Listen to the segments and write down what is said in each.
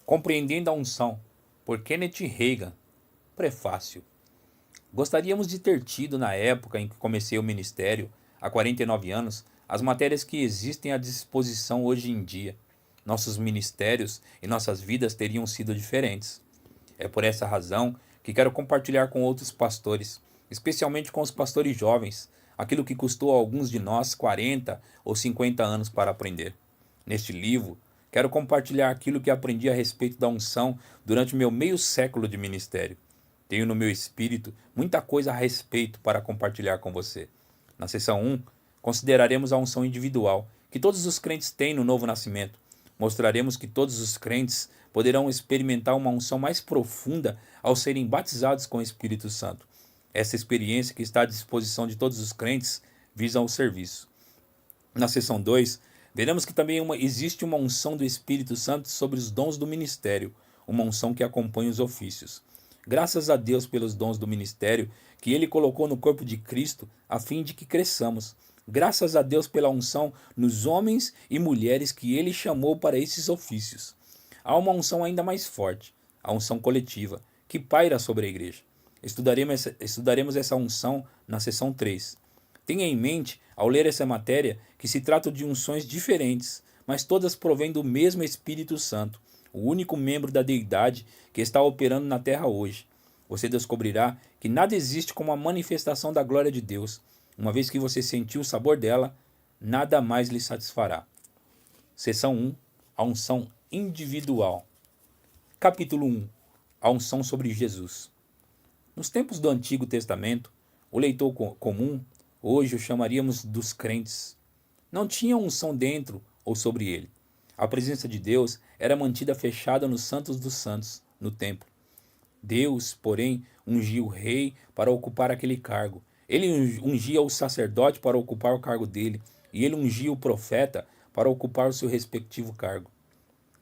Compreendendo a unção, por Kenneth Reagan. Prefácio. Gostaríamos de ter tido, na época em que comecei o ministério, há 49 anos, as matérias que existem à disposição hoje em dia. Nossos ministérios e nossas vidas teriam sido diferentes. É por essa razão que quero compartilhar com outros pastores, especialmente com os pastores jovens, aquilo que custou a alguns de nós 40 ou 50 anos para aprender. Neste livro, quero compartilhar aquilo que aprendi a respeito da unção durante meu meio século de ministério. Tenho no meu espírito muita coisa a respeito para compartilhar com você. Na seção 1, consideraremos a unção individual, que todos os crentes têm no novo nascimento. Mostraremos que todos os crentes poderão experimentar uma unção mais profunda ao serem batizados com o Espírito Santo. Essa experiência que está à disposição de todos os crentes visa o serviço. Na seção 2, veremos que também existe uma unção do Espírito Santo sobre os dons do ministério, uma unção que acompanha os ofícios. Graças a Deus pelos dons do ministério que Ele colocou no corpo de Cristo, a fim de que cresçamos. Graças a Deus pela unção nos homens e mulheres que Ele chamou para esses ofícios. Há uma unção ainda mais forte, a unção coletiva, que paira sobre a igreja. Estudaremos essa unção na seção 3. Tenha em mente, ao ler essa matéria, que se trata de unções diferentes, mas todas provêm do mesmo Espírito Santo, o único membro da deidade que está operando na terra hoje. Você descobrirá que nada existe como a manifestação da glória de Deus. Uma vez que você sentiu o sabor dela, nada mais lhe satisfará. Seção 1. A unção individual. Capítulo 1. A unção sobre Jesus. Nos tempos do Antigo Testamento, o leitor comum, hoje o chamaríamos dos crentes, não tinha unção dentro ou sobre ele. A presença de Deus era mantida fechada nos santos dos santos, no templo. Deus, porém, ungia o rei para ocupar aquele cargo. Ele ungia o sacerdote para ocupar o cargo dele, e ele ungia o profeta para ocupar o seu respectivo cargo.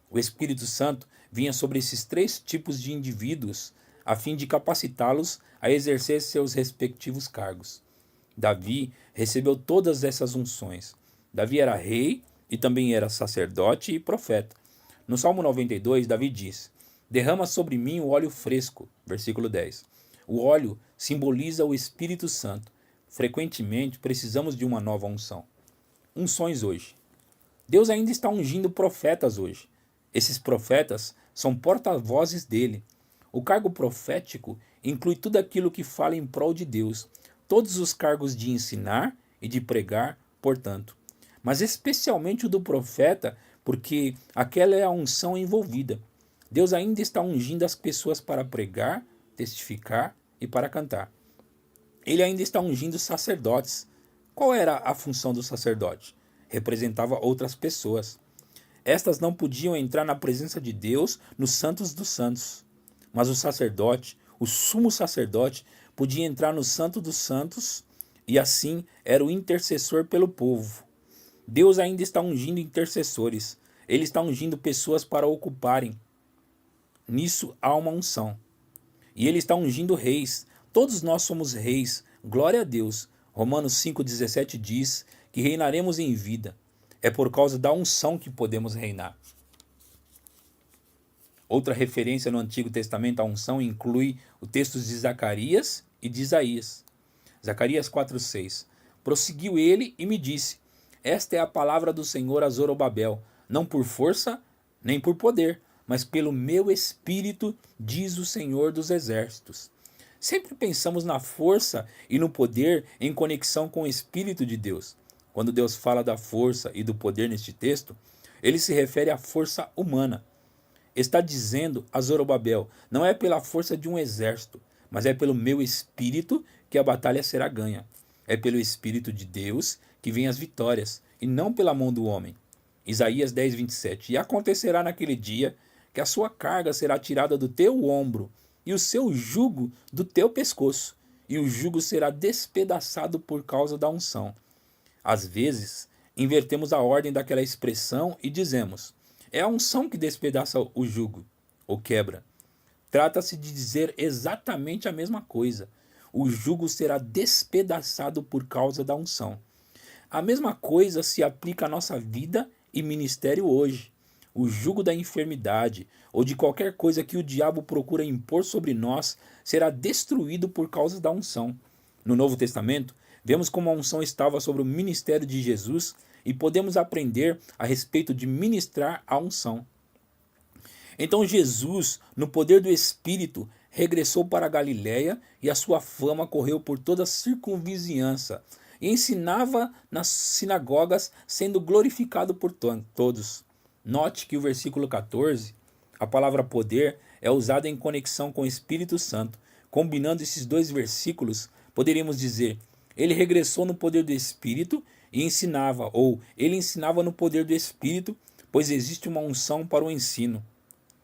O Espírito Santo vinha sobre esses três tipos de indivíduos a fim de capacitá-los a exercer seus respectivos cargos. Davi recebeu todas essas unções. Davi era rei e também era sacerdote e profeta. No Salmo 92, Davi diz: derrama sobre mim o óleo fresco, versículo 10. O óleo simboliza o Espírito Santo. Frequentemente precisamos de uma nova unção. Unções hoje. Deus ainda está ungindo profetas hoje. Esses profetas são porta-vozes dele. O cargo profético inclui tudo aquilo que fala em prol de Deus, todos os cargos de ensinar e de pregar, portanto. Mas especialmente o do profeta, porque aquela é a unção envolvida. Deus ainda está ungindo as pessoas para pregar, testificar e para cantar. Ele ainda está ungindo os sacerdotes. Qual era a função do sacerdote? Representava outras pessoas. Estas não podiam entrar na presença de Deus nos santos dos santos. Mas o sacerdote, o sumo sacerdote, podia entrar no santo dos santos e assim era o intercessor pelo povo. Deus ainda está ungindo intercessores. Ele está ungindo pessoas para ocuparem. Nisso há uma unção. E ele está ungindo reis. Todos nós somos reis. Glória a Deus. Romanos 5,17 diz que reinaremos em vida. É por causa da unção que podemos reinar. Outra referência no Antigo Testamento à unção inclui o texto de Zacarias e de Isaías. Zacarias 4,6. Prosseguiu ele e me disse: esta é a palavra do Senhor a Zorobabel, não por força nem por poder, mas pelo meu espírito, diz o Senhor dos exércitos. Sempre pensamos na força e no poder em conexão com o Espírito de Deus. Quando Deus fala da força e do poder neste texto, ele se refere à força humana. Está dizendo a Zorobabel: não é pela força de um exército, mas é pelo meu espírito que a batalha será ganha. É pelo Espírito de Deus que vêm as vitórias, e não pela mão do homem. Isaías 10:27. E acontecerá naquele dia que a sua carga será tirada do teu ombro, e o seu jugo do teu pescoço, e o jugo será despedaçado por causa da unção. Às vezes, invertemos a ordem daquela expressão e dizemos: é a unção que despedaça o jugo, ou quebra. Trata-se de dizer exatamente a mesma coisa. O jugo será despedaçado por causa da unção. A mesma coisa se aplica à nossa vida e ministério hoje. o jugo da enfermidade ou de qualquer coisa que o diabo procura impor sobre nós será destruído por causa da unção. No Novo Testamento, vemos como a unção estava sobre o ministério de Jesus e podemos aprender a respeito de ministrar a unção. Então Jesus, no poder do Espírito, regressou para a Galiléia e a sua fama correu por toda a circunvizinhança e ensinava nas sinagogas, sendo glorificado por todos. Note que o versículo 14, a palavra poder, é usada em conexão com o Espírito Santo. Combinando esses dois versículos, poderíamos dizer: ele regressou no poder do Espírito e ensinava, ou ele ensinava no poder do Espírito, pois existe uma unção para o ensino.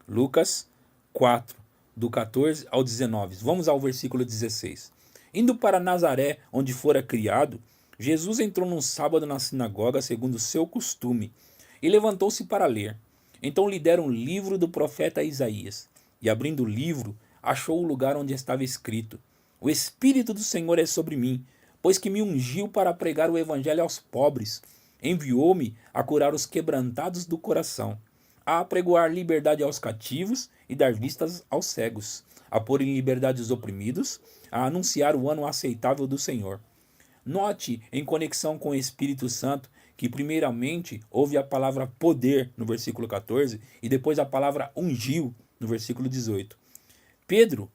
Lucas 4, do 14 ao 19. Vamos ao versículo 16. Indo para Nazaré, onde fora criado, Jesus entrou num sábado na sinagoga, segundo o seu costume, e levantou-se para ler. Então lhe deram um livro do profeta Isaías, e abrindo o livro, achou o lugar onde estava escrito: O Espírito do Senhor é sobre mim, pois que me ungiu para pregar o evangelho aos pobres, enviou-me a curar os quebrantados do coração, a apregoar liberdade aos cativos e dar vistas aos cegos, a pôr em liberdade os oprimidos, a anunciar o ano aceitável do Senhor. Note, em conexão com o Espírito Santo, que primeiramente houve a palavra poder no versículo 14 e depois a palavra ungiu no versículo 18. Pedro,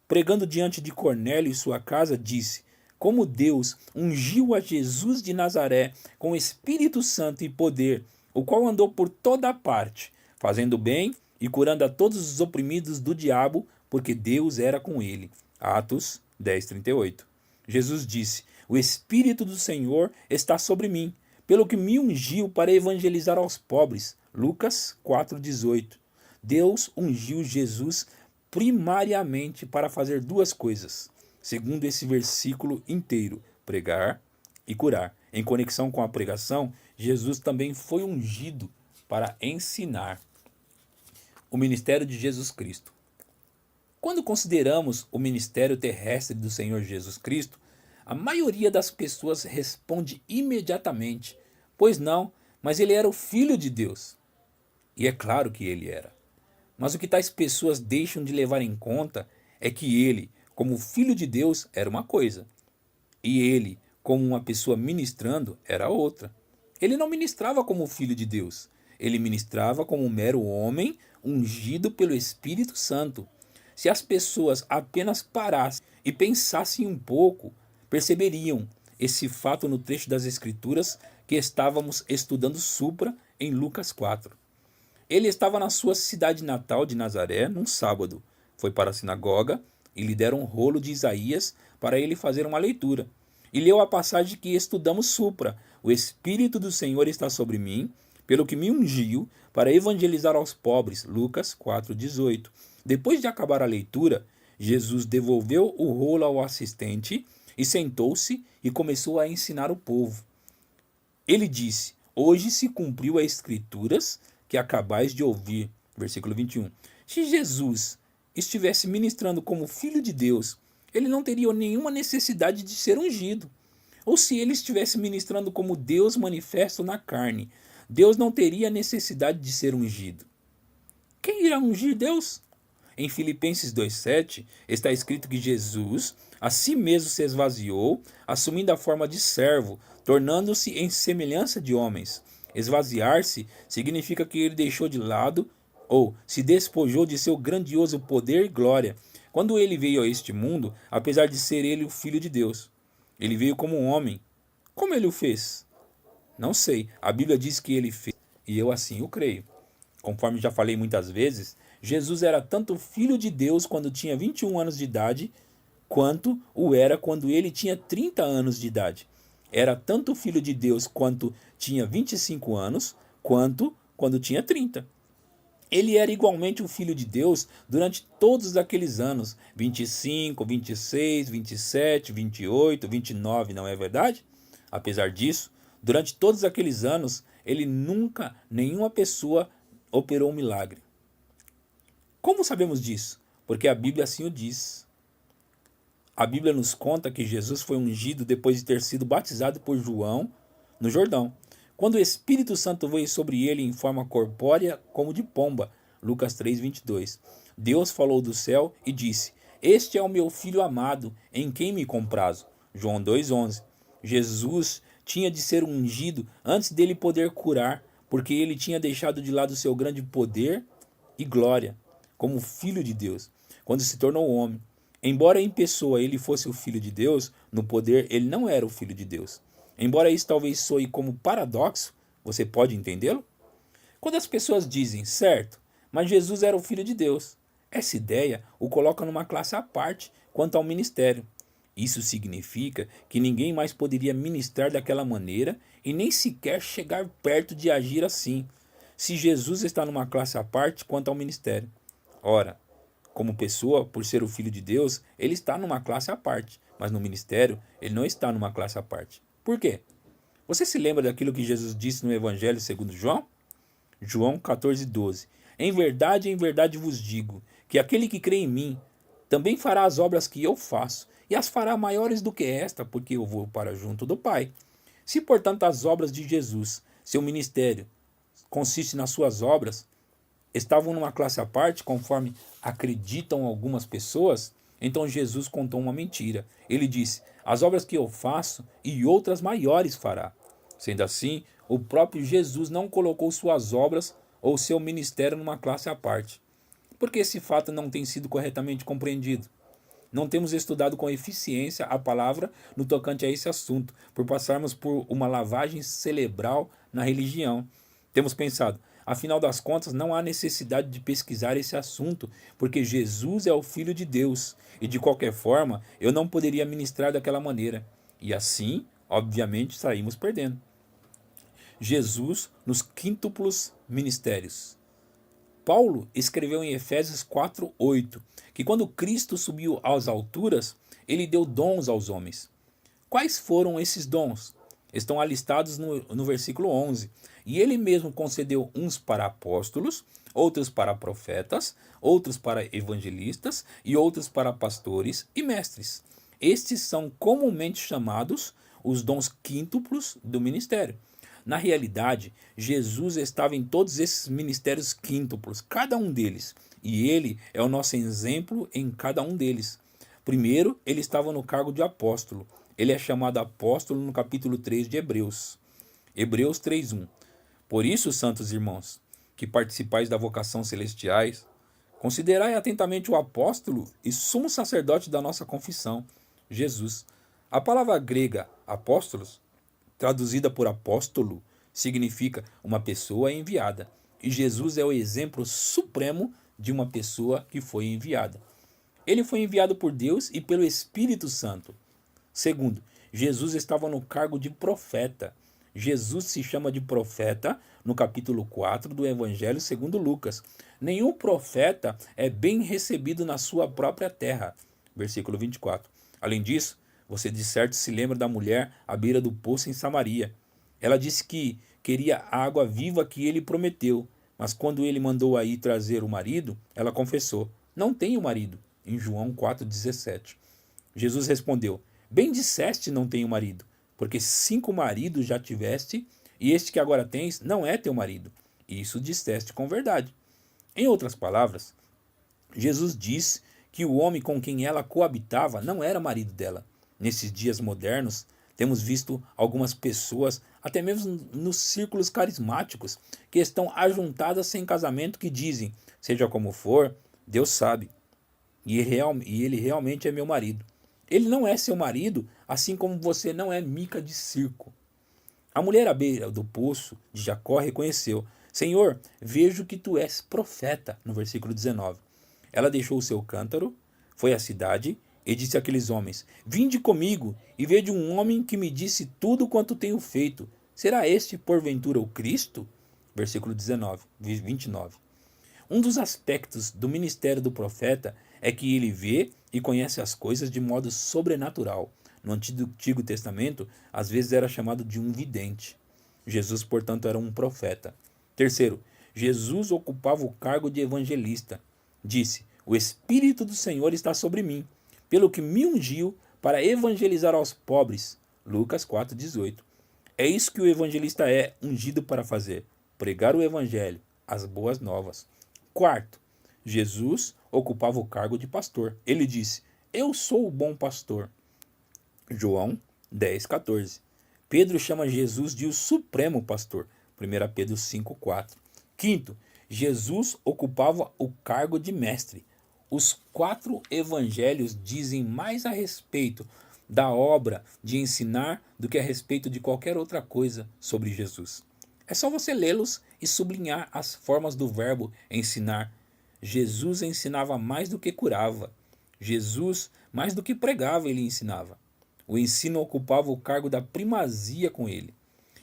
pregando diante de Cornélio e sua casa, disse: como Deus ungiu a Jesus de Nazaré com Espírito Santo e poder, o qual andou por toda parte, fazendo bem e curando a todos os oprimidos do diabo, porque Deus era com ele. Atos 10:38. Jesus disse: o Espírito do Senhor está sobre mim, pelo que me ungiu para evangelizar aos pobres. Lucas 4:18. Deus ungiu Jesus primariamente para fazer duas coisas, segundo esse versículo inteiro: pregar e curar. Em conexão com a pregação, Jesus também foi ungido para ensinar. O ministério de Jesus Cristo. Quando consideramos o ministério terrestre do Senhor Jesus Cristo, a maioria das pessoas responde imediatamente: pois não, mas ele era o Filho de Deus. E é claro que ele era. Mas o que tais pessoas deixam de levar em conta é que ele, como Filho de Deus, era uma coisa, e ele, como uma pessoa ministrando, era outra. Ele não ministrava como Filho de Deus, ele ministrava como um mero homem ungido pelo Espírito Santo. Se as pessoas apenas parassem e pensassem um pouco, perceberiam esse fato no trecho das Escrituras que estávamos estudando supra em Lucas 4. Ele estava na sua cidade natal de Nazaré num sábado. Foi para a sinagoga e lhe deram um rolo de Isaías para ele fazer uma leitura. E leu a passagem que estudamos supra: o Espírito do Senhor está sobre mim, pelo que me ungiu para evangelizar aos pobres. Lucas 4:18. Depois de acabar a leitura, Jesus devolveu o rolo ao assistente e sentou-se e começou a ensinar o povo. Ele disse: hoje se cumpriu as Escrituras que acabais de ouvir. Versículo 21. Se Jesus estivesse ministrando como Filho de Deus, ele não teria nenhuma necessidade de ser ungido. Ou se ele estivesse ministrando como Deus manifesto na carne, Deus não teria necessidade de ser ungido. Quem irá ungir Deus? Em Filipenses 2:7 está escrito que Jesus a si mesmo se esvaziou, assumindo a forma de servo, tornando-se em semelhança de homens. Esvaziar-se significa que ele deixou de lado ou se despojou de seu grandioso poder e glória. Quando ele veio a este mundo, apesar de ser ele o Filho de Deus, ele veio como um homem. Como ele o fez? Não sei. A Bíblia diz que ele fez, e eu assim o creio. Conforme já falei muitas vezes, Jesus era tanto Filho de Deus quando tinha 21 anos de idade, quanto o era quando ele tinha 30 anos de idade. Era tanto Filho de Deus quanto tinha 25 anos, quanto quando tinha 30. Ele era igualmente o Filho de Deus durante todos aqueles anos, 25, 26, 27, 28, 29, não é verdade? Apesar disso, durante todos aqueles anos, ele nunca, nenhuma pessoa operou um milagre. Como sabemos disso? Porque a Bíblia assim o diz. A Bíblia nos conta que Jesus foi ungido depois de ter sido batizado por João no Jordão. quando o Espírito Santo veio sobre ele em forma corpórea como de pomba. Lucas 3:22. Deus falou do céu e disse: Este é o meu filho amado, em quem me comprazo. João 2:11. Jesus tinha de ser ungido antes dele poder curar, porque ele tinha deixado de lado seu grande poder e glória, como filho de Deus, quando se tornou homem. Embora em pessoa ele fosse o filho de Deus, no poder ele não era o filho de Deus. Embora isso talvez soe como paradoxo, você pode entendê-lo? Quando as pessoas dizem, certo, mas Jesus era o filho de Deus, essa ideia o coloca numa classe à parte quanto ao ministério. Isso significa que ninguém mais poderia ministrar daquela maneira e nem sequer chegar perto de agir assim, se Jesus está numa classe à parte quanto ao ministério. Ora, como pessoa, por ser o filho de Deus, ele está numa classe à parte, mas no ministério ele não está numa classe à parte. Por quê? Você se lembra daquilo que Jesus disse no Evangelho segundo João? João 14:12. Em verdade vos digo, que aquele que crê em mim também fará as obras que eu faço, e as fará maiores do que esta, porque eu vou para junto do Pai. Se, portanto, as obras de Jesus, seu ministério, consiste nas suas obras, estavam numa classe à parte, conforme acreditam algumas pessoas, então Jesus contou uma mentira. Ele disse: as obras que eu faço e outras maiores fará. Sendo assim, o próprio Jesus não colocou suas obras ou seu ministério numa classe à parte. Porque esse fato não tem sido corretamente compreendido. Não temos estudado com eficiência a palavra no tocante a esse assunto, por passarmos por uma lavagem cerebral na religião. Temos pensado, afinal das contas, não há necessidade de pesquisar esse assunto, porque Jesus é o Filho de Deus, e de qualquer forma eu não poderia ministrar daquela maneira. E assim, obviamente, saímos perdendo. Jesus nos quíntuplos ministérios. Paulo escreveu em Efésios 4:8 que quando Cristo subiu às alturas, ele deu dons aos homens. Quais foram esses dons? Estão alistados no versículo 11. E ele mesmo concedeu uns para apóstolos, outros para profetas, outros para evangelistas e outros para pastores e mestres. Estes são comumente chamados os dons quíntuplos do ministério. Na realidade, Jesus estava em todos esses ministérios quíntuplos, cada um deles, e ele é o nosso exemplo em cada um deles. Primeiro, ele estava no cargo de apóstolo. Ele é chamado apóstolo no capítulo 3 de Hebreus. Hebreus 3:1. Por isso, santos irmãos, que participais da vocação celestiais, considerai atentamente o apóstolo e sumo sacerdote da nossa confissão, Jesus. A palavra grega apóstolos, traduzida por apóstolo, significa uma pessoa enviada. E Jesus é o exemplo supremo de uma pessoa que foi enviada. Ele foi enviado por Deus e pelo Espírito Santo. Segundo, Jesus estava no cargo de profeta. Jesus se chama de profeta no capítulo 4 do Evangelho segundo Lucas. Nenhum profeta é bem recebido na sua própria terra. Versículo 24. Além disso, você de certo se lembra da mulher à beira do poço em Samaria. Ela disse que queria a água viva que ele prometeu, mas quando ele mandou aí trazer o marido, ela confessou: não tenho marido, em João 4,17. Jesus respondeu: bem disseste, não tenho marido, porque 5 maridos já tiveste, e este que agora tens não é teu marido. E isso disseste com verdade. Em outras palavras, Jesus disse que o homem com quem ela coabitava não era marido dela. Nesses dias modernos, temos visto algumas pessoas, até mesmo nos círculos carismáticos, que estão ajuntadas sem casamento, que dizem: seja como for, Deus sabe, e ele realmente é meu marido. Ele não é seu marido, assim como você não é mica de circo. A mulher à beira do poço de Jacó reconheceu: Senhor, vejo que tu és profeta, no versículo 19. Ela deixou o seu cântaro, foi à cidade e disse àqueles homens: vinde comigo e vede um homem que me disse tudo quanto tenho feito. Será este, porventura, o Cristo? Versículo 29. Um dos aspectos do ministério do profeta é que ele vê e conhece as coisas de modo sobrenatural. No Antigo Testamento, às vezes era chamado de um vidente. Jesus, portanto, era um profeta. Terceiro, Jesus ocupava o cargo de evangelista. Disse: o Espírito do Senhor está sobre mim, pelo que me ungiu para evangelizar aos pobres. Lucas 4,18. É isso que o evangelista é ungido para fazer: pregar o evangelho, as boas novas. Quarto, Jesus ocupava o cargo de pastor. Ele disse: Eu sou o bom pastor. João 10,14. Pedro chama Jesus de o supremo pastor. 1 Pedro 5,4. Quinto, Jesus ocupava o cargo de mestre. Os 4 evangelhos dizem mais a respeito da obra de ensinar do que a respeito de qualquer outra coisa sobre Jesus. É só você lê-los e sublinhar as formas do verbo ensinar. Jesus ensinava mais do que curava. Jesus, mais do que pregava, ele ensinava. O ensino ocupava o cargo da primazia com ele.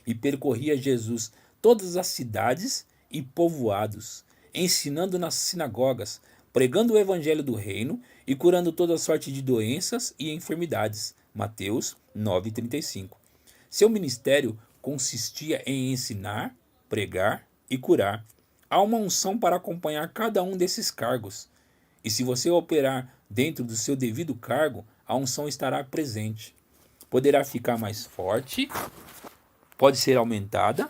E percorria Jesus todas as cidades e povoados, ensinando nas sinagogas, pregando o evangelho do reino e curando toda sorte de doenças e enfermidades. Mateus 9,35. Seu ministério consistia em ensinar, pregar e curar. Há uma unção para acompanhar cada um desses cargos. E se você operar dentro do seu devido cargo, a unção estará presente. Poderá ficar mais forte, pode ser aumentada,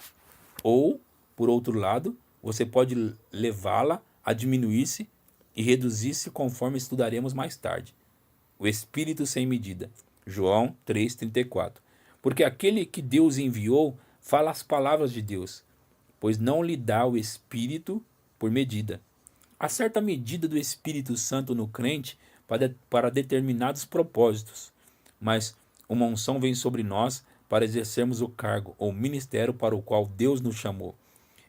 ou, por outro lado, você pode levá-la a diminuir-se e reduzir-se conforme estudaremos mais tarde. O Espírito sem medida. João 3,34. Porque aquele que Deus enviou fala as palavras de Deus, pois não lhe dá o Espírito por medida. Há certa medida do Espírito Santo no crente para determinados propósitos, mas uma unção vem sobre nós para exercermos o cargo ou ministério para o qual Deus nos chamou.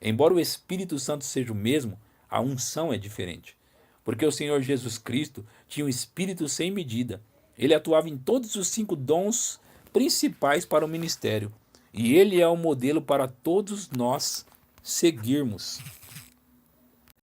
Embora o Espírito Santo seja o mesmo, a unção é diferente. Porque o Senhor Jesus Cristo tinha um Espírito sem medida. Ele atuava em todos os 5 dons principais para o ministério. E ele é o modelo para todos nós seguirmos.